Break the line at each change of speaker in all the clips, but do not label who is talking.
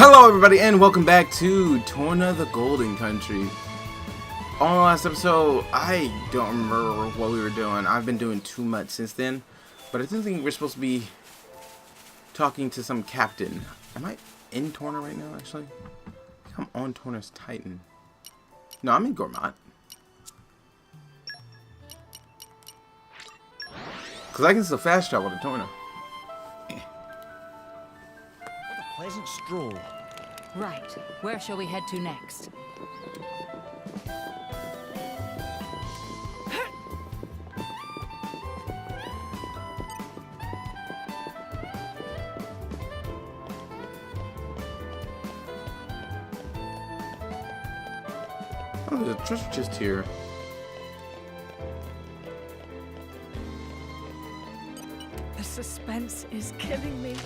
Hello everybody and welcome back to Torna the Golden Country. On the last episode, I don't remember what we were doing. I've been doing too much since then. But I do think we're supposed to be talking to some captain. Am I in Torna right now actually? I think I'm on Torna's Titan. No, I'm in Gourmet. Because I can still fast travel to Torna.
Pleasant stroll.
Right. Where shall we head to next?
Oh, there's a treasure chest here.
The suspense is killing me.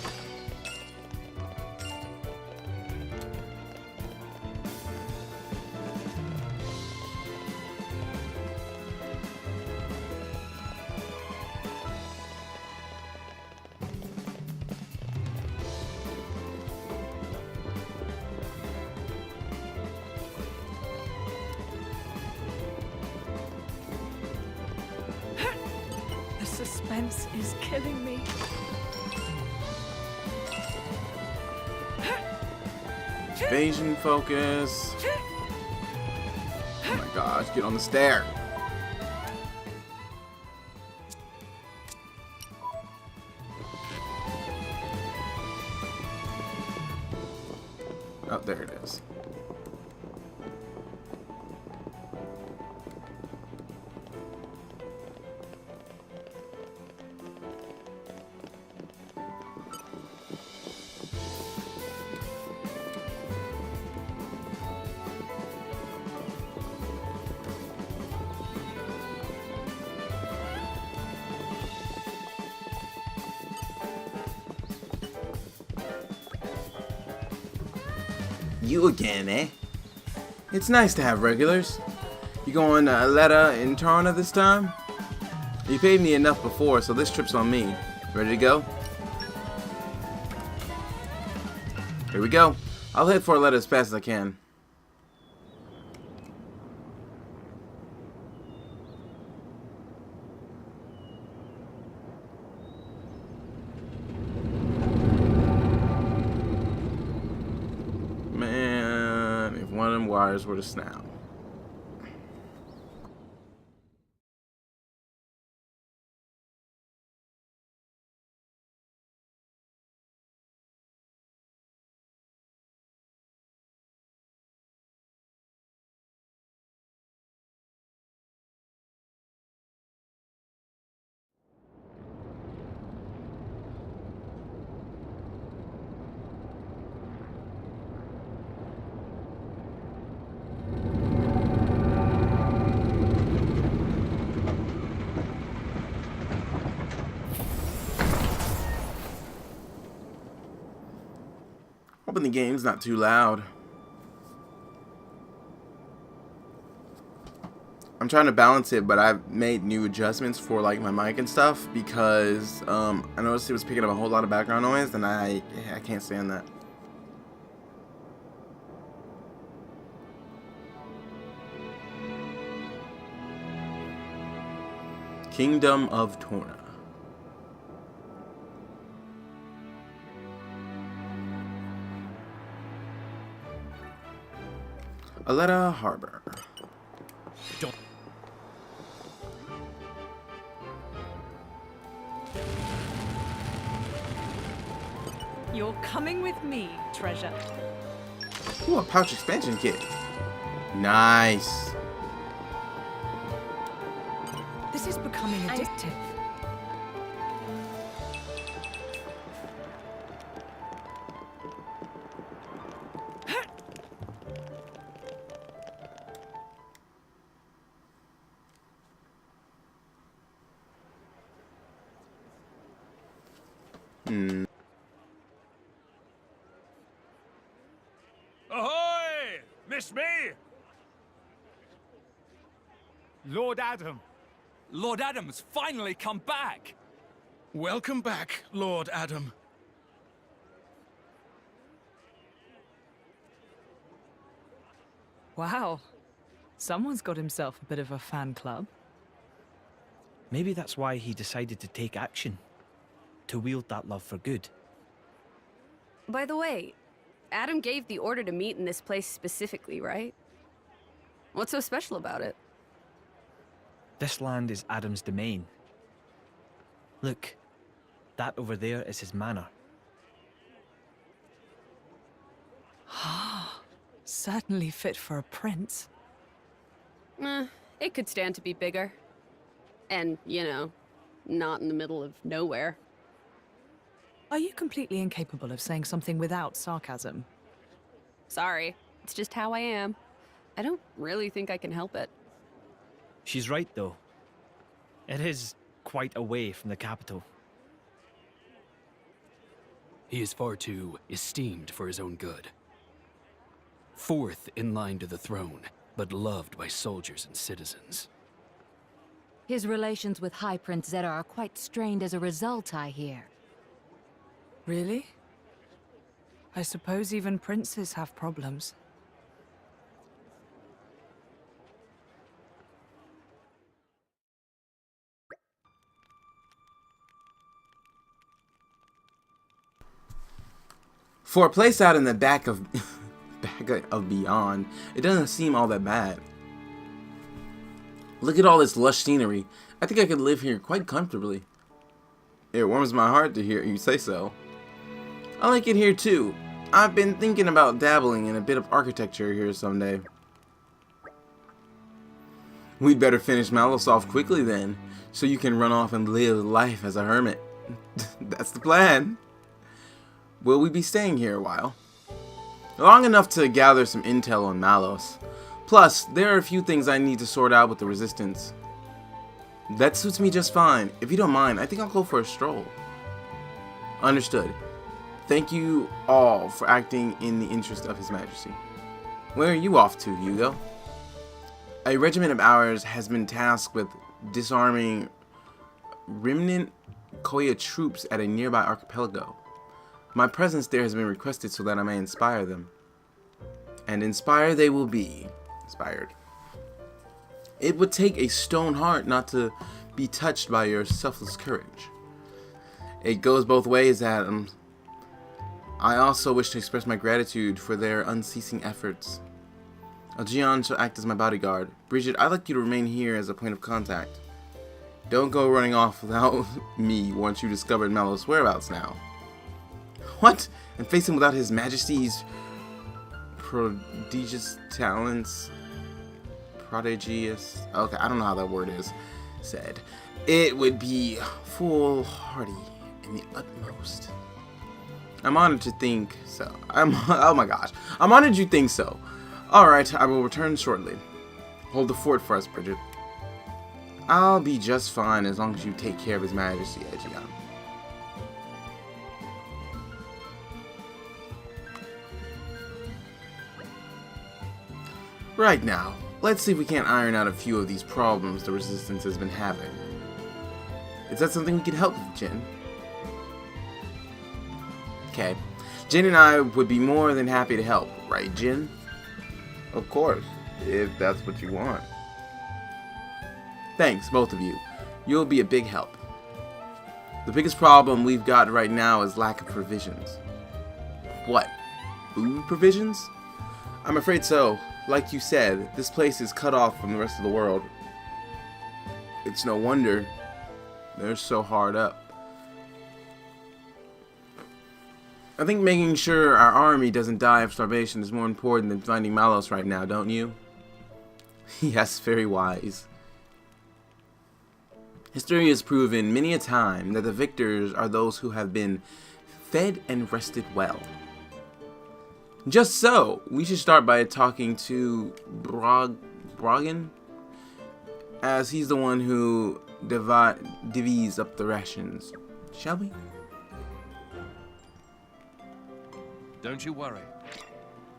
The suspense is killing me.
Evasion focus. Oh my gosh, get on the stair. Oh, there it is. You again, eh? It's nice to have regulars. You going to Aletta in Torna this time? You paid me enough before, so this trip's on me. Ready to go? Here we go. I'll head for Aletta as fast as I can. Man, if one of them wires were to snap. Hoping the game's not too loud. I'm trying to balance it, but I've made new adjustments for like my mic and stuff because I noticed it was picking up a whole lot of background noise, and I can't stand that. Kingdom of Torna. Aletta Harbor.
Don't.
You're coming with me, treasure.
Ooh, a pouch expansion kit. Nice.
This is becoming addictive.
Ahoy! Miss me? Lord Adam.
Lord Adam's finally come back!
Welcome back, Lord Adam.
Wow. Someone's got himself a bit of a fan club.
Maybe that's why he decided to take action. To wield that love for good.
By the way, Adam gave the order to meet in this place specifically, right? What's so special about it?
This land is Adam's domain. Look, that over there is his manor.
Certainly fit for a prince.
It could stand to be bigger. And, you know, not in the middle of nowhere.
Are you completely incapable of saying something without sarcasm?
Sorry, it's just how I am. I don't really think I can help it.
She's right, though. It is quite away from the capital.
He is far too esteemed for his own good. Fourth in line to the throne, but loved by soldiers and citizens.
His relations with High Prince Zeta are quite strained as a result, I hear.
Really? I suppose even princes have problems.
For a place out in the back of Beyond, it doesn't seem all that bad. Look at all this lush scenery. I think I could live here quite comfortably. It warms my heart to hear you say so. I like it here too. I've been thinking about dabbling in a bit of architecture here someday. We'd better finish Malos off quickly then, so you can run off and live life as a hermit. That's the plan. Will we be staying here a while? Long enough to gather some intel on Malos. Plus, there are a few things I need to sort out with the Resistance. That suits me just fine. If you don't mind, I think I'll go for a stroll. Understood. Thank you all for acting in the interest of His Majesty. Where are you off to, Hugo? A regiment of ours has been tasked with disarming remnant Koya troops at a nearby archipelago. My presence there has been requested so that I may inspire them. And inspire they will be. Inspired. It would take a stone heart not to be touched by your selfless courage. It goes both ways, Adam. I also wish to express my gratitude for their unceasing efforts. Algion shall act as my bodyguard. Bridget, I'd like you to remain here as a point of contact. Don't go running off without me once you discovered Malos' whereabouts now. What? And face him without His Majesty's prodigious talents? Prodigious? Okay, I don't know how that word is said. It would be foolhardy in the utmost. I'm honored to think so. Oh my gosh. I'm honored you think so. Alright, I will return shortly. Hold the fort for us, Bridget. I'll be just fine as long as you take care of His Majesty, Ejian. Right now, let's see if we can't iron out a few of these problems the Resistance has been having. Is that something we can help with, Jin? Okay. Jin and I would be more than happy to help, right, Jin? Of course, if that's what you want. Thanks, both of you. You'll be a big help. The biggest problem we've got right now is lack of provisions. What? Food provisions? I'm afraid so. Like you said, this place is cut off from the rest of the world. It's no wonder they're so hard up. I think making sure our army doesn't die of starvation is more important than finding Malos right now, don't you? Yes, very wise. History has proven many a time that the victors are those who have been fed and rested well. Just so, we should start by talking to Brogan, as he's the one who divvies up the rations. Shall we?
Don't you worry.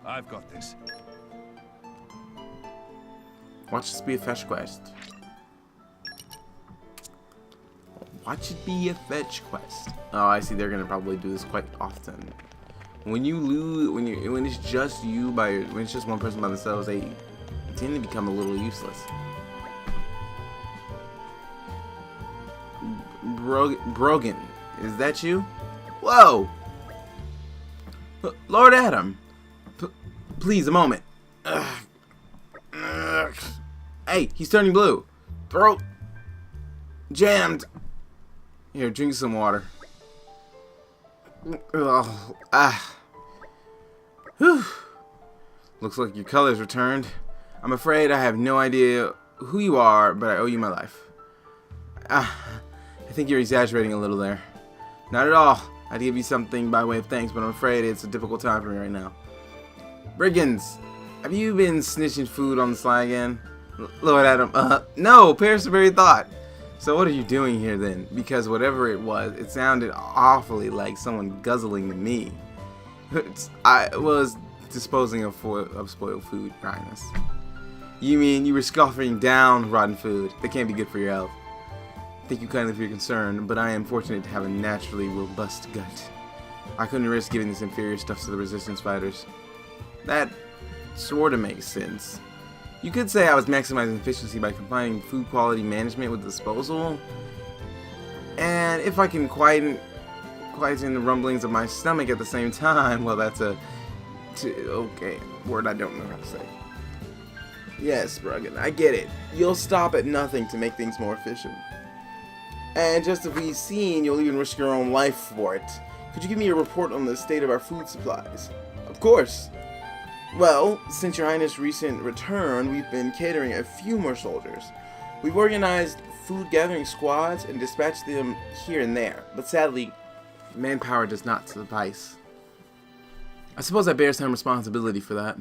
I've got this.
Watch this be a fetch quest. Watch it be a fetch quest. Oh, I see. They're gonna probably do this quite often. When you lose, when it's just you when it's just one person by themselves, they tend to become a little useless. Brogan, is that you? Whoa! Lord Adam! Please, a moment. Hey, he's turning blue. Throat jammed. Here, drink some water. Whew. Looks like your color's returned. I'm afraid I have no idea who you are, but I owe you my life. I think you're exaggerating a little there. Not at all. I'd give you something by way of thanks, but I'm afraid it's a difficult time for me right now. Brigands, have you been snitching food on the sly again? Lord Adam, no, perish the very thought. So what are you doing here then? Because whatever it was, it sounded awfully like someone guzzling to me. I was disposing of spoiled food, Your Highness. You mean you were scoffing down rotten food? That can't be good for your health. Thank you kindly for your concern, but I am fortunate to have a naturally robust gut. I couldn't risk giving this inferior stuff to the resistance fighters. That sorta makes sense. You could say I was maximizing efficiency by combining food quality management with disposal. And if I can quieten the rumblings of my stomach at the same time, well, that's okay, word I don't know how to say. Yes, Bruggen, I get it. You'll stop at nothing to make things more efficient. And just as we've seen, you'll even risk your own life for it. Could you give me a report on the state of our food supplies? Of course. Well, since Your Highness' recent return, we've been catering a few more soldiers. We've organized food gathering squads and dispatched them here and there, but sadly, manpower does not suffice. I suppose I bear some responsibility for that.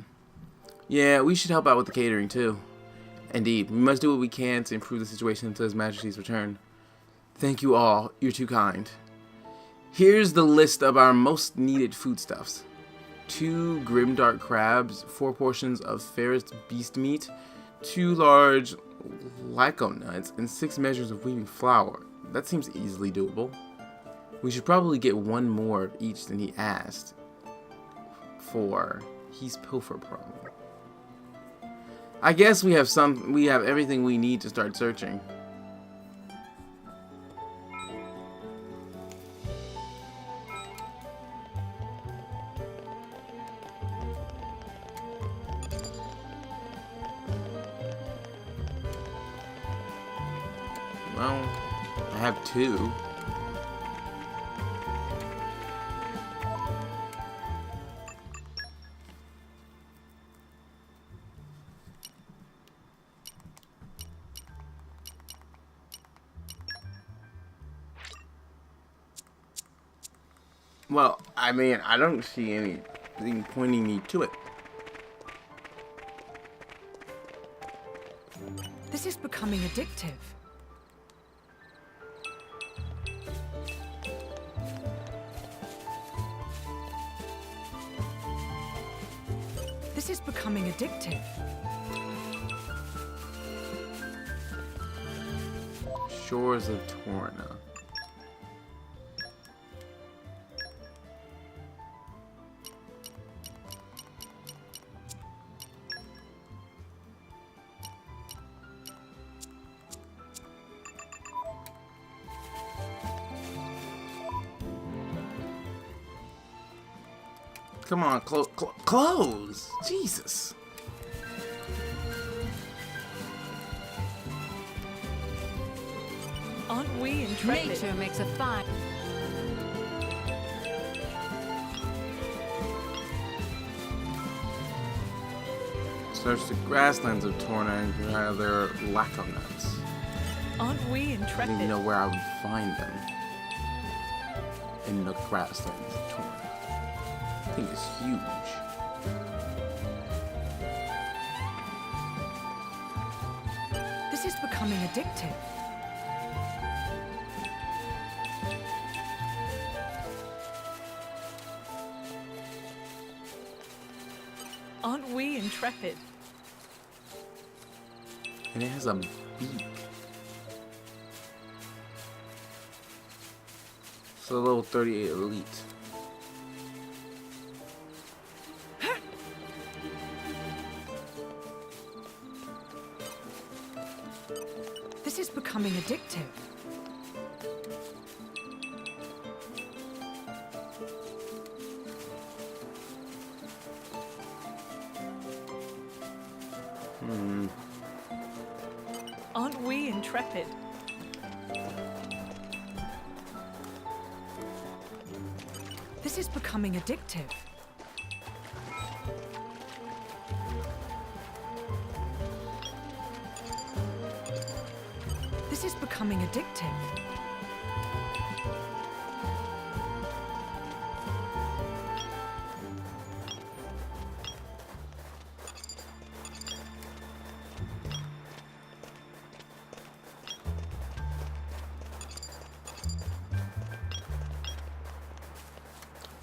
Yeah, we should help out with the catering too. Indeed, we must do what we can to improve the situation until His Majesty's return. Thank you all, you're too kind. Here's the list of our most needed foodstuffs. 2 grimdark crabs, 4 portions of fairest beast meat, 2 large lyco nuts, and 6 measures of weaving flour. That seems easily doable. We should probably get 1 more of each than he asked for. He's pilfer prone. I guess we have everything we need to start searching. Well, I have 2. Well, I mean, I don't see anything pointing me to it.
This is becoming addictive. This is becoming addictive.
Shores of Torna. Come on, close! Jesus!
Aren't we intrepid?
Nature makes a fine...
Search the grasslands of Torna and gather lyco nuts.
Aren't we
I didn't
intrepid?
even know where I would find them. In the grasslands of Torna. That thing is huge.
This is becoming addictive. Aren't we intrepid?
And it has a beak. It's a level 38 elite.
This is becoming addictive. Aren't we intrepid? This is becoming addictive. This is becoming addictive.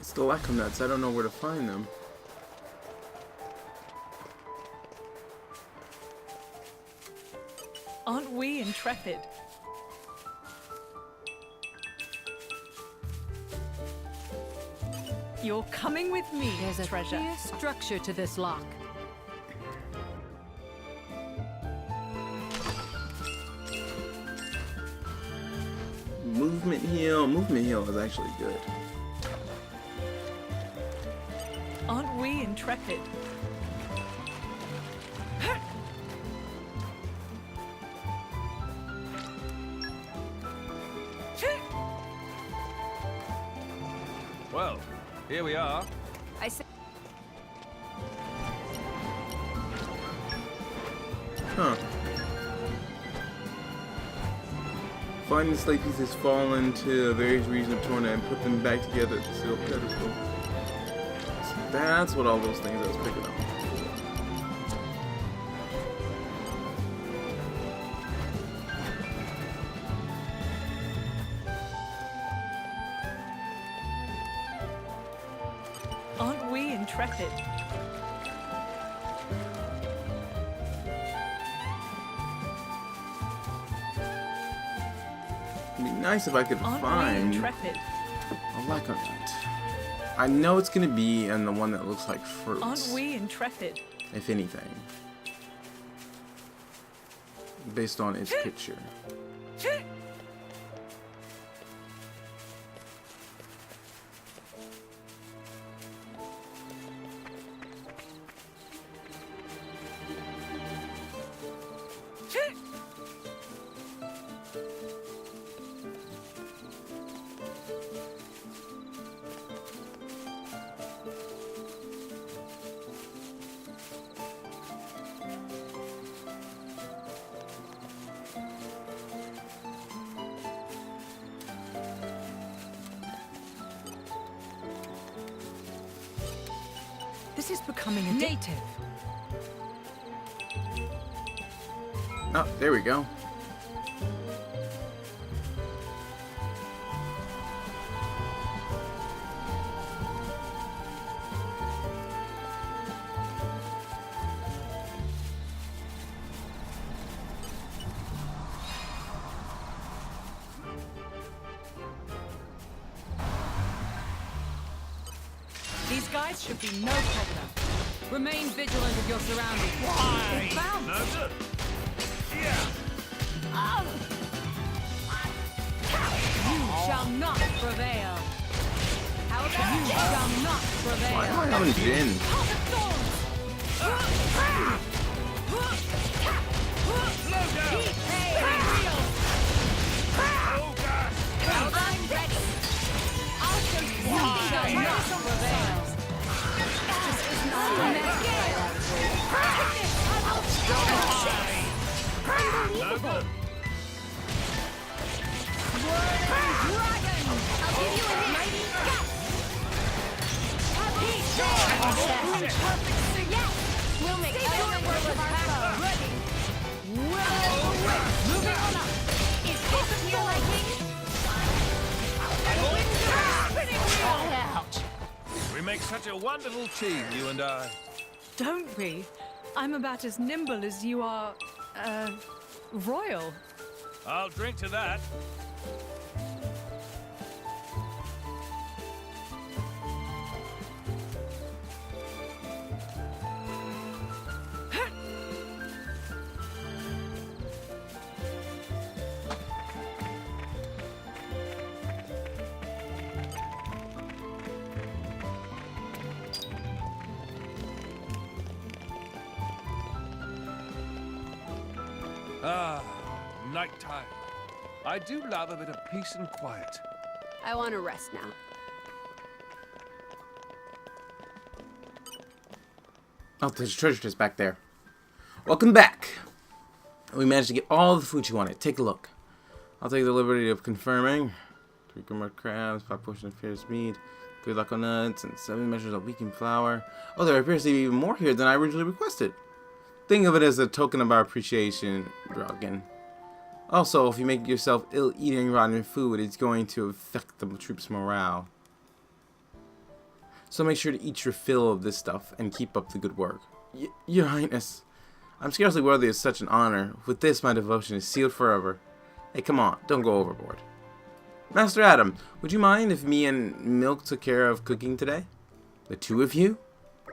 It's the lack of nuts. I don't know where to find them.
Aren't we intrepid? You're coming with me,
There's a
treasure.
clear structure to this lock.
Movement heal. Movement heal is actually good.
Aren't we intrepid?
Well, here we are.
I said.
Huh. Find the slate pieces fall into various regions of Torna and put them back together at the sealed pedestal. So that's what all those things I was picking up.
Aren't we intrepid?
It'd be nice if I could
Aren't we
find
intrepid?
a lack of nut. I know it's gonna be in the one that looks like fruits.
Aren't we intrepid?
If anything. Based on its picture.
This is becoming addictive.
Oh, there we go.
These guys should be no problem.
Remain vigilant of your surroundings.
It bounced.
You shall not prevail. How about you shall not prevail?
Why am I having gin?
I'm ready. I'll show you shall not prevail. Unbelievable. Dragon! I'll give you a mighty gust! Yes! We'll make short work of our foe. Ready! Moving on up! Is this to your liking?
Ouch! We make such a wonderful team, you and I.
Don't we? I'm about as nimble as you are, royal.
I'll drink to that. Ah, nighttime. I do love a bit of peace and quiet.
I want to rest now.
Oh, there's a treasure chest back there. Welcome back. We managed to get all the food you wanted. Take a look. I'll take the liberty of confirming. 3 more crabs, 5 portions of fierce meat, 3 loco nuts, and 7 measures of weakened flour. Oh, there appears to be even more here than I originally requested. Think of it as a token of our appreciation, Dragon. Also, if you make yourself ill eating rotten food, it's going to affect the troops' morale. So make sure to eat your fill of this stuff and keep up the good work. Your Highness, I'm scarcely worthy of such an honor. With this, my devotion is sealed forever. Hey, come on, don't go overboard. Master Adam, would you mind if me and Milk took care of cooking today? The 2 of you?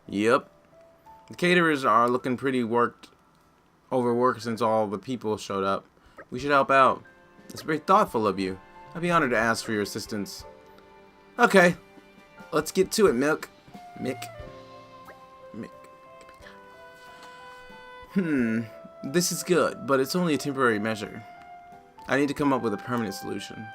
Yep. The caterers are looking pretty overworked since all the people showed up. We should help out. It's very thoughtful of you. I'd be honored to ask for your assistance. Okay, let's get to it, Milk. Mick. This is good, but it's only a temporary measure. I need to come up with a permanent solution.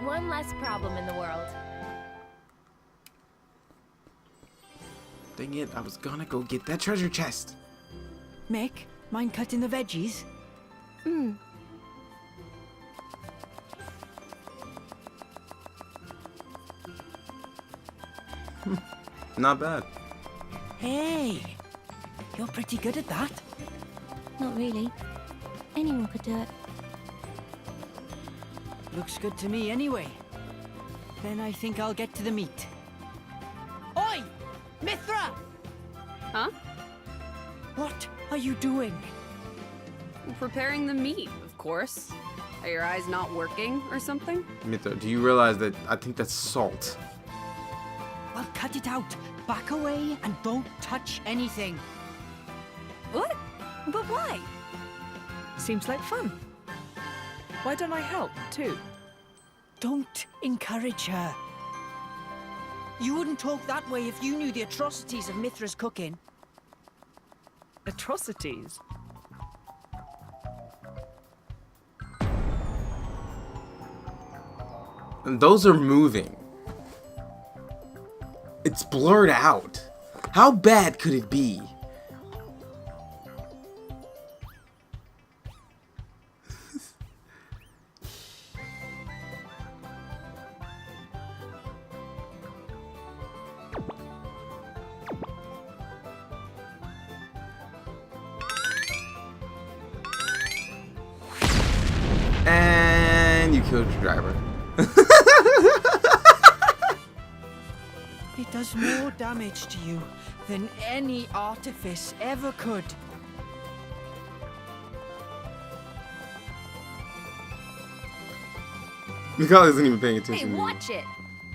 One less problem in the world.
Dang it, I was gonna go get that treasure chest.
Mick, mind cutting the veggies?
Not bad.
Hey, you're pretty good at that.
Not really. Anyone could do it.
Looks good to me anyway. Then I think I'll get to the meat. Oi! Mithra!
Huh?
What are you doing?
Preparing the meat, of course. Are your eyes not working or something?
Mito, do you realize that I think that's salt?
Well, cut it out. Back away and don't touch anything.
What? But why?
Seems like fun. Why don't I help, too?
Don't encourage her. You wouldn't talk that way if you knew the atrocities of Mithra's cooking.
Atrocities?
And those are moving. It's blurred out. How bad could it be? And you killed your driver.
It does more damage to you than any artifice ever could.
Mikali isn't even paying attention
Hey,
to me.
watch it!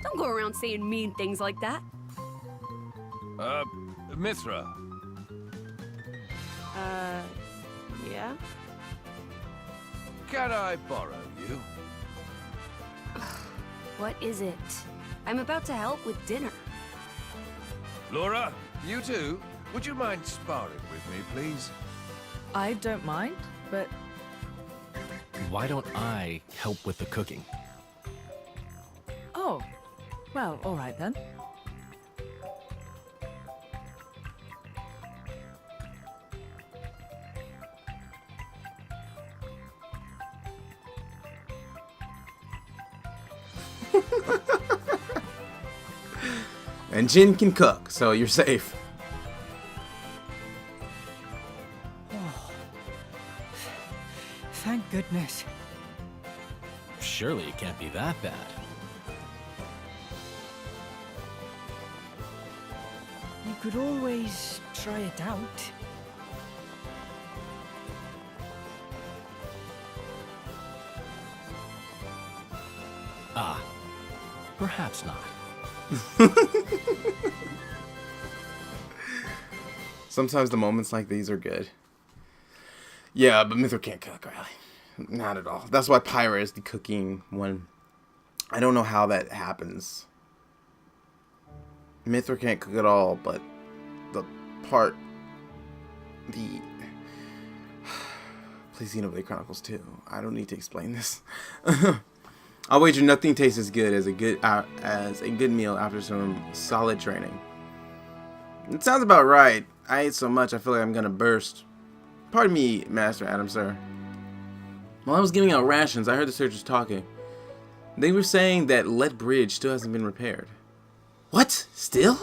Don't go around saying mean things like that.
Mithra.
Yeah?
Can I borrow you?
What is it? I'm about to help with dinner.
Laura, you too? Would you mind sparring with me, please?
I don't mind, but
Why don't I help with the cooking?
oh, well, all right then.
And Jin can cook, so you're safe.
Thank goodness.
Surely it can't be that bad.
You could always try it out.
Ah, perhaps not.
Sometimes the moments like these are good. Yeah, but Mithra can't cook, really. Not at all. That's why Pyra is the cooking one. I don't know how that happens. Mithra can't cook at all, but the part... The... Please, Xenoblade Chronicles 2. I don't need to explain this. I'll wager nothing tastes as good as a good meal after some solid training. It sounds about right. I ate so much I feel like I'm gonna burst. Pardon me, Master Adam, sir. While I was giving out rations, I heard the searchers talking. They were saying that Let Bridge still hasn't been repaired. What? Still?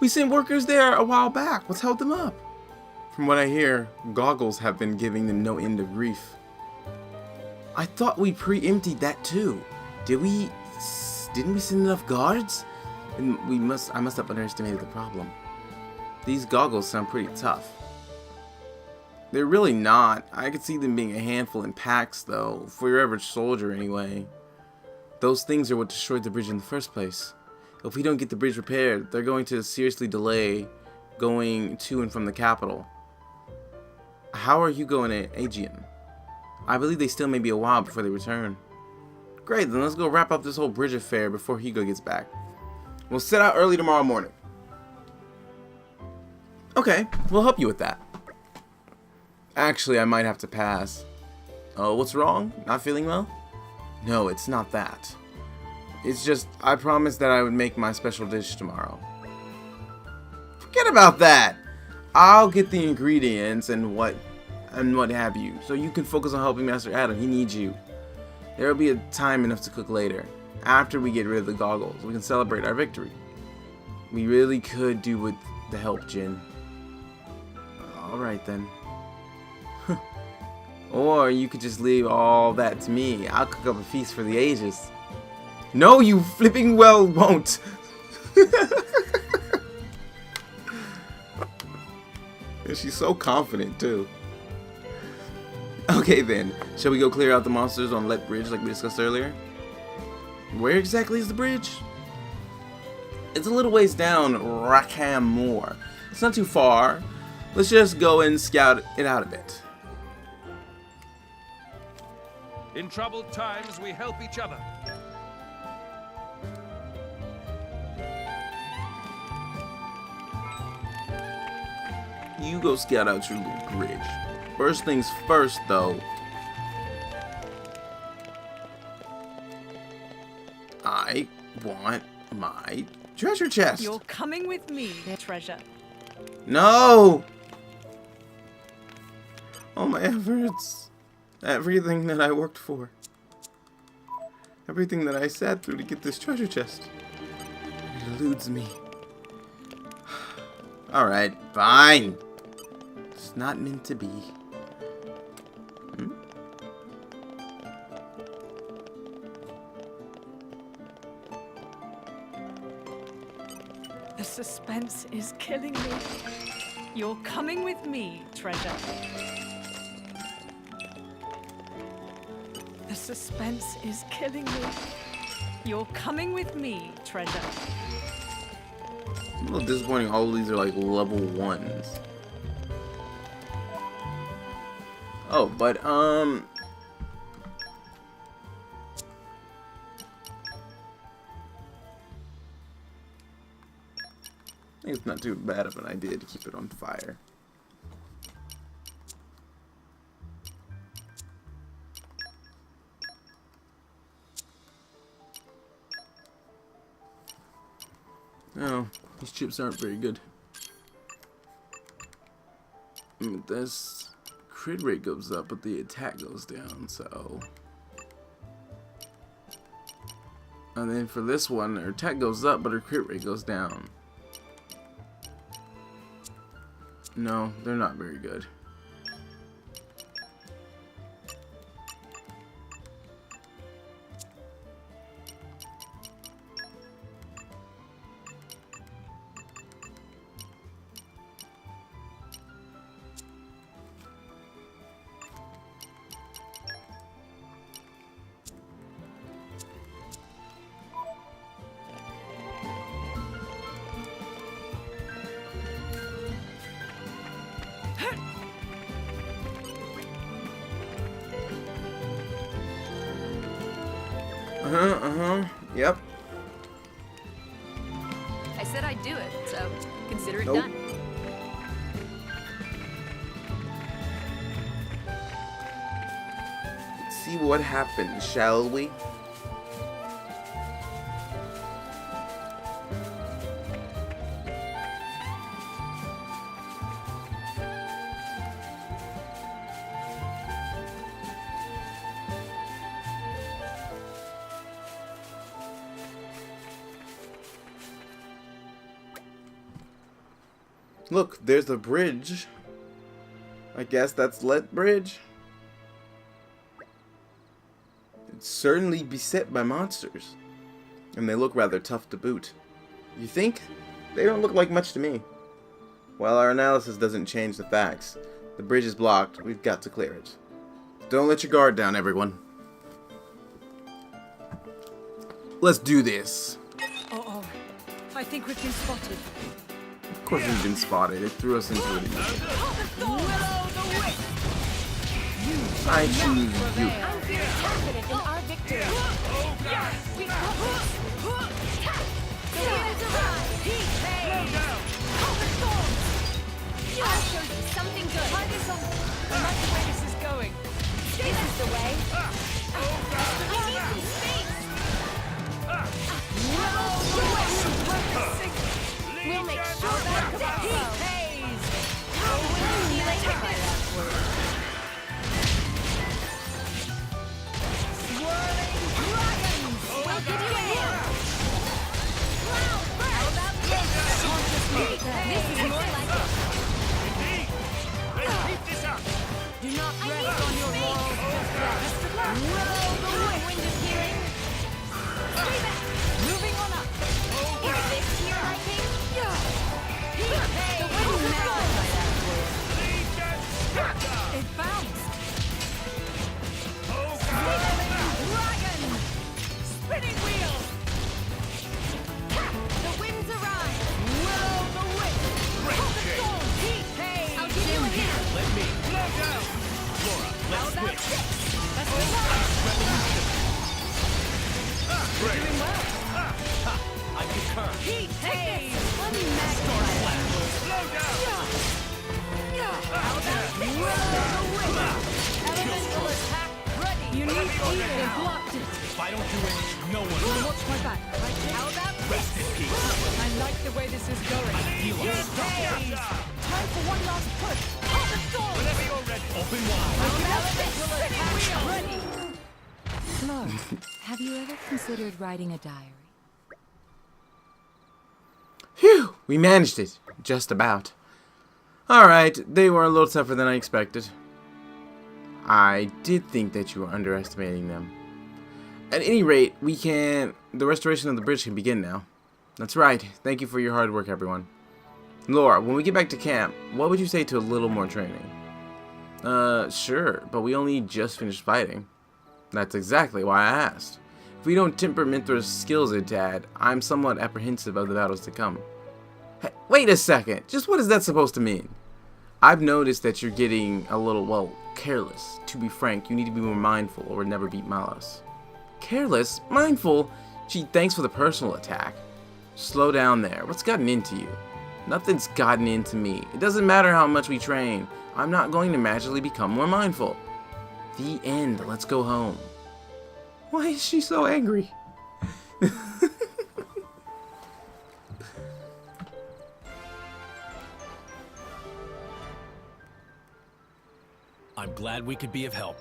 We sent workers there a while back. What's held them up? From what I hear, Goggles have been giving them no end of grief. I thought we pre-emptied that too. Didn't we send enough guards? And I must have underestimated the problem. These Goggles sound pretty tough. They're really not. I could see them being a handful in packs though, for your average soldier anyway. Those things are what destroyed the bridge in the first place. If we don't get the bridge repaired, they're going to seriously delay going to and from the capital. How are you going to Aegean? I believe they still may be a while before they return. Great, then let's go wrap up this whole bridge affair before Hugo gets back. We'll set out early tomorrow morning. Okay, we'll help you with that. Actually, I might have to pass. Oh, what's wrong? Not feeling well? No, it's not that. It's just, I promised that I would make my special dish tomorrow. Forget about that! I'll get the ingredients and what have you, so you can focus on helping Master Adam. He needs you. There will be a time enough to cook later. After we get rid of the Goggles, we can celebrate our victory. We really could do with the help, Jin. Alright then. Or you could just leave all that to me. I'll cook up a feast for the ages. No, you flipping well won't. And she's so confident too. Okay then, shall we go clear out the monsters on Let Bridge like we discussed earlier? Where exactly is the bridge? It's a little ways down Rackham Moor. It's not too far. Let's just go and scout it out a bit.
In troubled times, we help each other.
You go scout out your little bridge. First things first, though. I want my treasure chest.
You're coming with me, treasure.
No! All my efforts. Everything that I worked for. Everything that I sat through to get this treasure chest. It eludes me. Alright, fine. It's not meant to be.
The suspense is killing me. You're coming with me, treasure. The suspense is killing me. You're coming with me, treasure.
A little disappointing. All of these are like level 1s. Oh, but I think it's not too bad of an idea to keep it on fire. No, these chips aren't very good. This crit rate goes up, but the attack goes down, so... And then for this one, her attack goes up, but her crit rate goes down. No, they're not very good.
Yep. I said I'd do it, so consider it
Nope.
done.
Let's see what happens, shall we? Look, there's a bridge. I guess that's Let Bridge. It's certainly beset by monsters. And they look rather tough to boot. You think? They don't look like much to me. While our analysis doesn't change the facts, the bridge is blocked. We've got to clear it. Don't let your guard down, everyone. Let's do this.
Uh-oh. I think we've been spotted.
Of course we've been spotted. It threw us into it. I choose you.
I'm very confident in our victory. We got this. The winds arrive. I'll show you something good.
I like the way this is going.
This is the way. We need some space. We'll make sure that it pays. We'll see you later. We'll give you a hand. How about this? This is more like it.
Do not rest on your laurels just yet.
The wind is hearing. Stay back.
Moving on up.
Is this to your liking?
The wind magnified that for you. It bounced. Dragon! Spinning wheel!
The winds arrive.
Will the wind! Hold the storm! Heat! Hey!
I'll give you a hand.
Let me. Blow down. Laura,
How
let's
about
switch.
this? That's the one!
Great.
Doing well.
I concur.
Heat! Hey! Let me magnify that.
Blow down.
How about this? Will the wind! Elemental attack ready! You need heat. They blocked it.
If I don't do it, no one will.
Watch my back. How about this?
Rest in peace.
I like the way this is going.
You are
Heat! Hey! Time for one last push. Hold the storm!
Whenever you're ready. Open wide.
Elemental attack ready!
Laura, have you ever considered writing a diary?
Phew! We managed it. Just about. Alright, they were a little tougher than I expected. I did think that you were underestimating them. At any rate, the restoration of the bridge can begin now. That's right. Thank you for your hard work, everyone. Laura, when we get back to camp, what would you say to a little more training? Sure, but we only just finished fighting. That's exactly why I asked. If we don't temper Minthra's skills a tad, I'm somewhat apprehensive of the battles to come. Hey, wait a second, just what is that supposed to mean? I've noticed that you're getting a little, well, careless. To be frank, you need to be more mindful or never beat Malos. Careless? Mindful? Gee, thanks for the personal attack. Slow down there. What's gotten into you? Nothing's gotten into me. It doesn't matter how much we train. I'm not going to magically become more mindful. The end. Let's go home. Why is she so angry?
I'm glad we could be of help.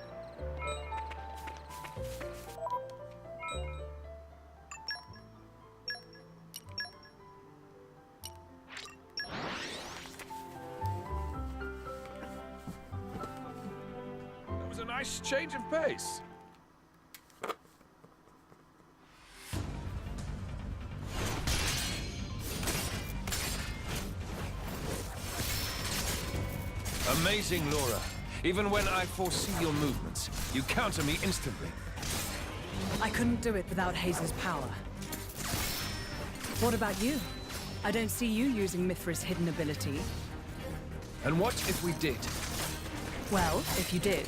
That was a nice change of pace. Amazing, Laura. Even when I foresee your movements, you counter me instantly.
I couldn't do it without Haze's power. What about you? I don't see you using Mithra's hidden ability.
And what if we did?
Well, if you did.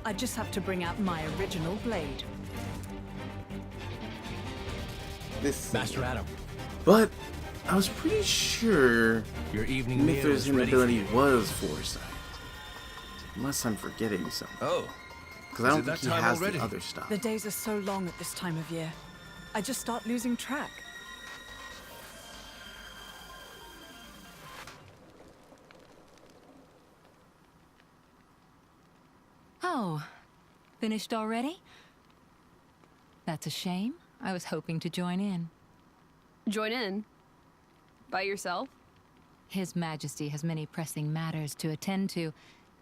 I'd just have to bring out my original blade.
this
Master
scene.
Adam,
But I was pretty sure
your evening meal
Mithra's
is ready for
ability
you.
was foresight. Unless I'm forgetting something.
Oh,
Because I
is
don't
it
think
that
he
time
has
already?
the other stuff.
The days are so long at this time of year. I just start losing track.
Oh, finished already? That's a shame. I was hoping to join in.
Join in? By yourself?
His Majesty has many pressing matters to attend to.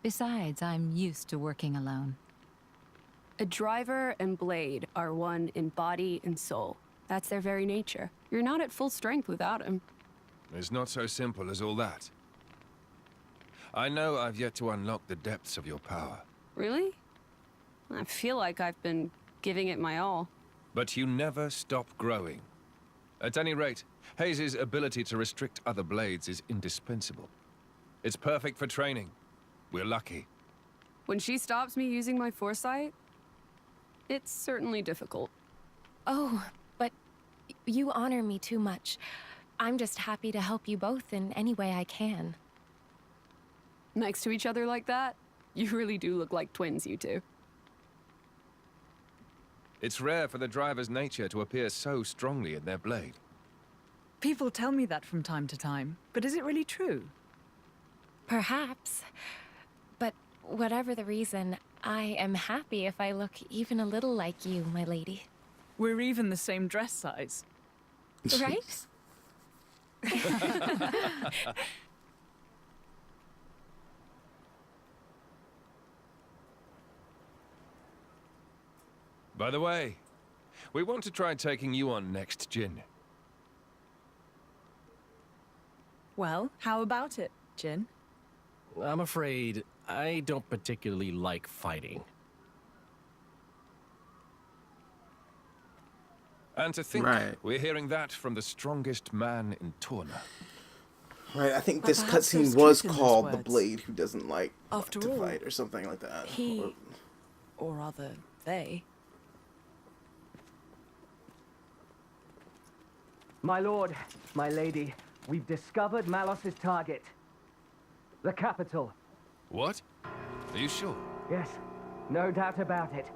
Besides, I'm used to working alone.
A driver and blade are one in body and soul. That's their very nature. You're not at full strength without him.
It's not so simple as all that. I know I've yet to unlock the depths of your power.
Really? I feel like I've been giving it my all.
But you never stop growing. At any rate, Hayes' ability to restrict other blades is indispensable. It's perfect for training. We're lucky.
When she stops me using my foresight, it's certainly difficult.
Oh, but you honor me too much. I'm just happy to help you both in any way I can.
Next to each other like that, you really do look like twins, you two.
It's rare for the driver's nature to appear so strongly in their blade.
People tell me that from time to time, but is it really true?
Perhaps. But whatever the reason, I am happy if I look even a little like you, my lady.
We're even the same dress size.
Right?
By the way, we want to try taking you on next, Jin.
Well, how about it, Jin?
I'm afraid I don't particularly like fighting.
And to think,
Right.
we're hearing that from the strongest man in Torna.
Right, I think
But
this
perhaps
cutscene
there's
was
truth in those
called The
words.
Blade Who Doesn't Like
After
to
all,
Fight or something like that.
He, or rather, they.
My lord, my lady, we've discovered Malos's target. The capital.
What? Are you sure?
Yes, no doubt about it.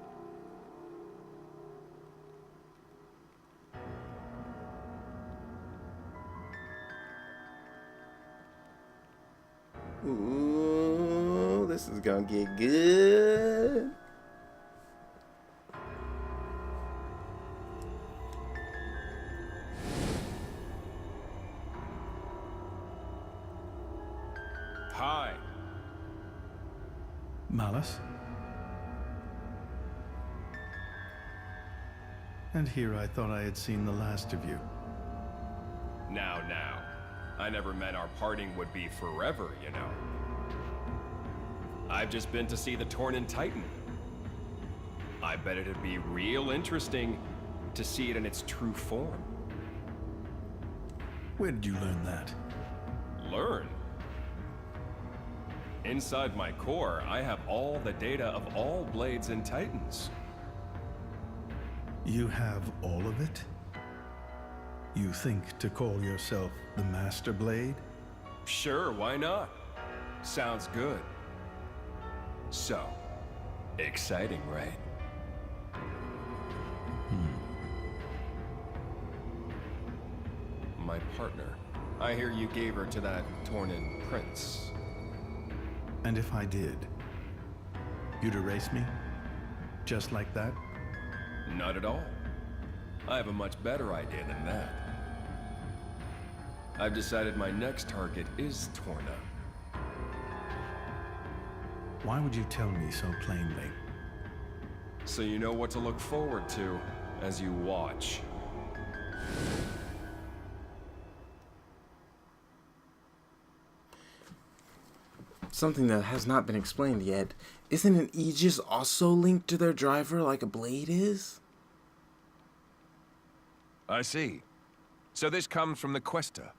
Ooh, this is gonna get good.
Hi.
Malos? And here I thought I had seen the last of you.
Now. I never meant our parting would be forever, you know. I've just been to see the Tornan Titan. I bet it'd be real interesting to see it in its true form.
Where did you learn that?
Learn? Inside my core, I have all the data of all blades and titans.
You have all of it? You think to call yourself the Master Blade?
Sure, why not? Sounds good. So, exciting, right? My partner. I hear you gave her to that Tornan prince.
And if I did, you'd erase me? Just like that?
Not at all. I have a much better idea than that. I've decided my next target is Torna.
Why would you tell me so plainly?
So you know what to look forward to as you watch.
Something that has not been explained yet. Isn't an Aegis also linked to their driver like a blade is?
I see. So this comes from the Quester.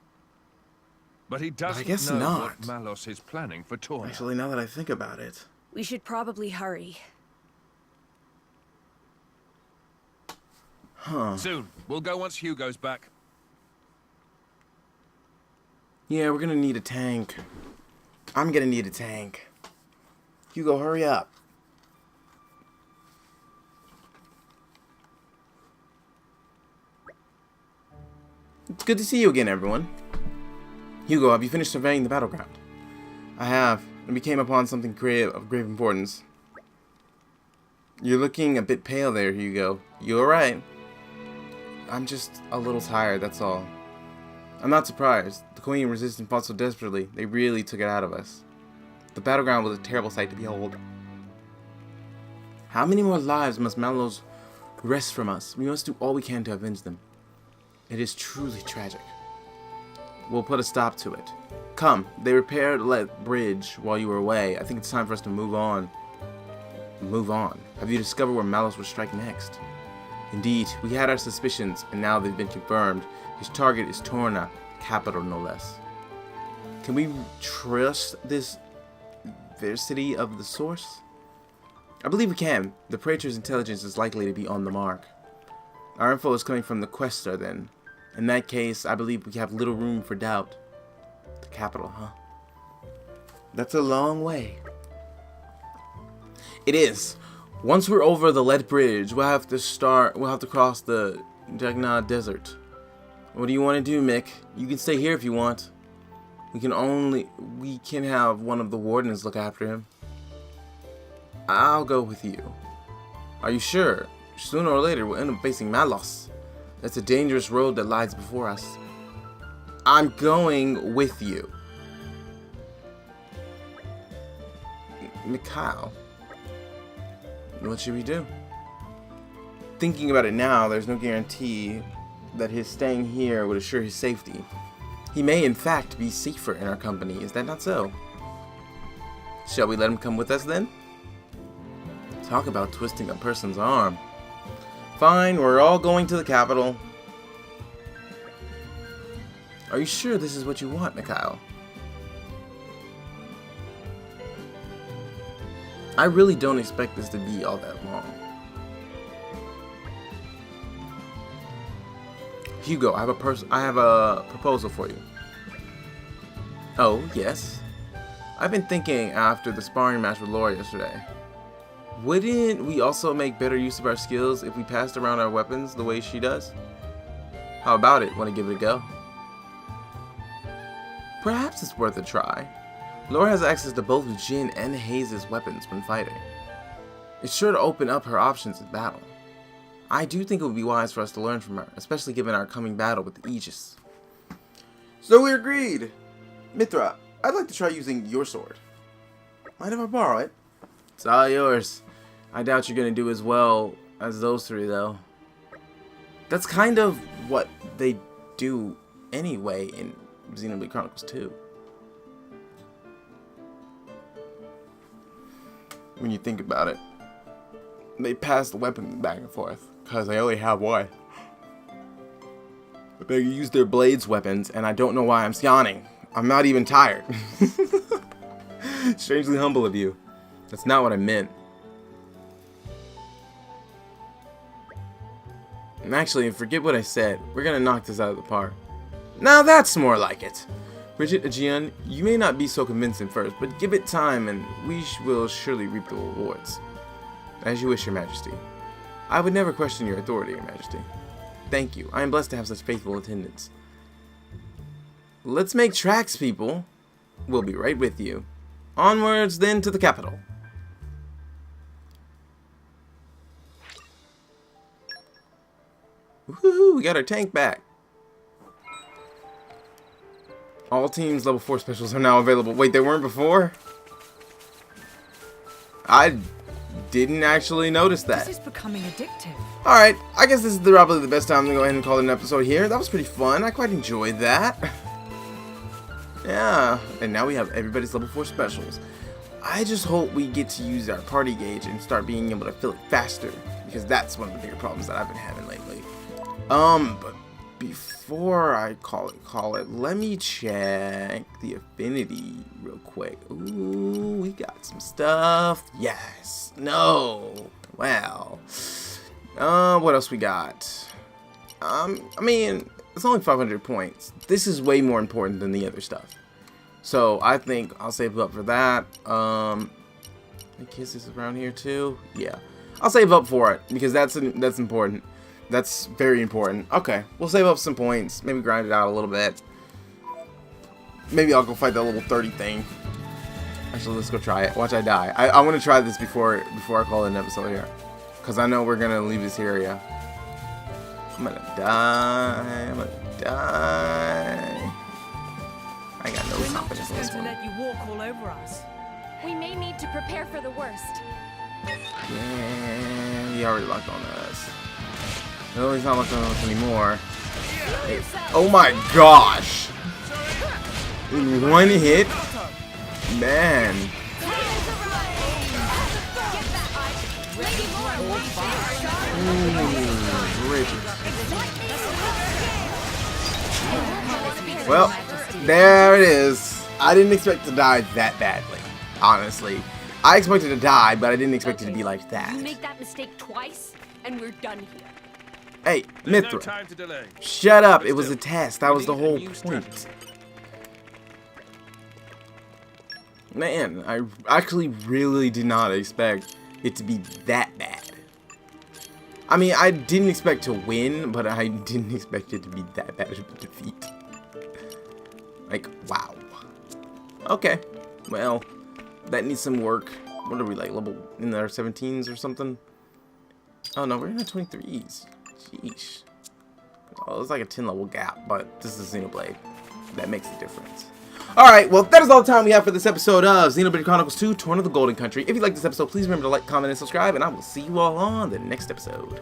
But he doesn't
guess
know
not.
what Malos is planning for Torna.
Actually, now that I think about it.
We should probably hurry.
Huh.
Soon. We'll go once Hugo's back.
Yeah, we're gonna need a tank. I'm gonna need a tank. Hugo, hurry up. It's good to see you again, everyone. Hugo, have you finished surveying the battleground? I have, and we came upon something of grave importance. You're looking a bit pale there, Hugo. You alright? I'm just a little tired, that's all. I'm not surprised. The Queen and Resistance fought so desperately, they really took it out of us. The battleground was a terrible sight to behold. How many more lives must Malos wrest from us? We must do all we can to avenge them. It is truly tragic. We'll put a stop to it. Come, they repaired the bridge while you were away. I think it's time for us to move on. Move on? Have you discovered where Malos will strike next? Indeed, we had our suspicions, and now they've been confirmed. His target is Torna, capital no less. Can we trust this veracity of the source? I believe we can. The Praetor's intelligence is likely to be on the mark. Our info is coming from the Questor, then. In that case, I believe we have little room for doubt. The capital, huh? That's a long way. It is. Once we're over the lead bridge, we'll have to cross the Jagna Desert. What do you want to do, Mick? You can stay here if you want. We can have one of the wardens look after him. I'll go with you. Are you sure? Sooner or later, we'll end up facing Malos. That's a dangerous road that lies before us. I'm going with you. Mikhail. What should we do? Thinking about it now, there's no guarantee that his staying here would assure his safety. He may, in fact, be safer in our company. Is that not so? Shall we let him come with us, then? Talk about twisting a person's arm. Fine, we're all going to the capital. Are you sure this is what you want, Mikhail? I really don't expect this to be all that long. Hugo, I have a proposal for you. Oh, yes? I've been thinking after the sparring match with Laura yesterday. Wouldn't we also make better use of our skills if we passed around our weapons the way she does? How about it? Want to give it a go? Perhaps it's worth a try. Laura has access to both Jin and Hayes' weapons when fighting. It's sure to open up her options in battle. I do think it would be wise for us to learn from her, especially given our coming battle with the Aegis. So we agreed. Mithra, I'd like to try using your sword. Mind if I borrow it? It's all yours. I doubt you're going to do as well as those three, though. That's kind of what they do anyway in Xenoblade Chronicles 2. When you think about it. They pass the weapon back and forth, because they only have one. But they use their blades weapons, and I don't know why I'm yawning. I'm not even tired. Strangely humble of you. That's not what I meant. And actually, forget what I said. We're gonna knock this out of the park. Now that's more like it. Bridget Aegean, you may not be so convincing first, but give it time and we will surely reap the rewards. As you wish, Your Majesty. I would never question your authority, Your Majesty. Thank you. I am blessed to have such faithful attendants. Let's make tracks, people. We'll be right with you. Onwards, then, to the capital. Woohoo! We got our tank back. All teams level 4 specials are now available. Wait, they weren't before? I didn't actually notice that.
This is becoming addictive.
Alright, I guess this is probably the best time to go ahead and call it an episode here. That was pretty fun. I quite enjoyed that. Yeah, and now we have everybody's level 4 specials. I just hope we get to use our party gauge and start being able to fill it faster, because that's one of the bigger problems that I've been having lately. But before I call it, let me check the affinity real quick. Ooh, we got some stuff. Yes. No. Well. What else we got? I mean, it's only 500 points. This is way more important than the other stuff. So I think I'll save up for that. The kiss is around here too. Yeah, I'll save up for it because that's important. That's very important. Okay, we'll save up some points. Maybe grind it out a little bit. Maybe I'll go fight that level 30 thing. Actually, let's go try it. Watch I die. I want to try this before I call it an episode here, because I know we're gonna leave this area. I'm gonna die. I'm gonna die. I got no confidence in this one.
Let you walk all over us.
We may need to prepare for the worst.
Yeah, he already locked on us. No, he's not locked on us anymore. Hey. Oh my gosh! In one hit? Man. Ooh, Richard. Well, there it is. I didn't expect to die that badly, honestly. I expected to die, but I didn't expect it to be like that.
You make that mistake twice, and we're done here.
Hey, Mithra, shut up. It was a test. That was the whole point. Man, I actually really did not expect it to be that bad. I mean, I didn't expect to win, but I didn't expect it to be that bad of a defeat. Like, wow. Okay, well, that needs some work. What are we, like, level in our 17s or something? Oh, no, we're in the 23s. Sheesh. Oh, it's like a 10 level gap, but this is Xenoblade. That makes a difference. Alright, well, that is all the time we have for this episode of Xenoblade Chronicles 2, Torna the Golden Country. If you like this episode, please remember to like, comment, and subscribe, and I will see you all on the next episode.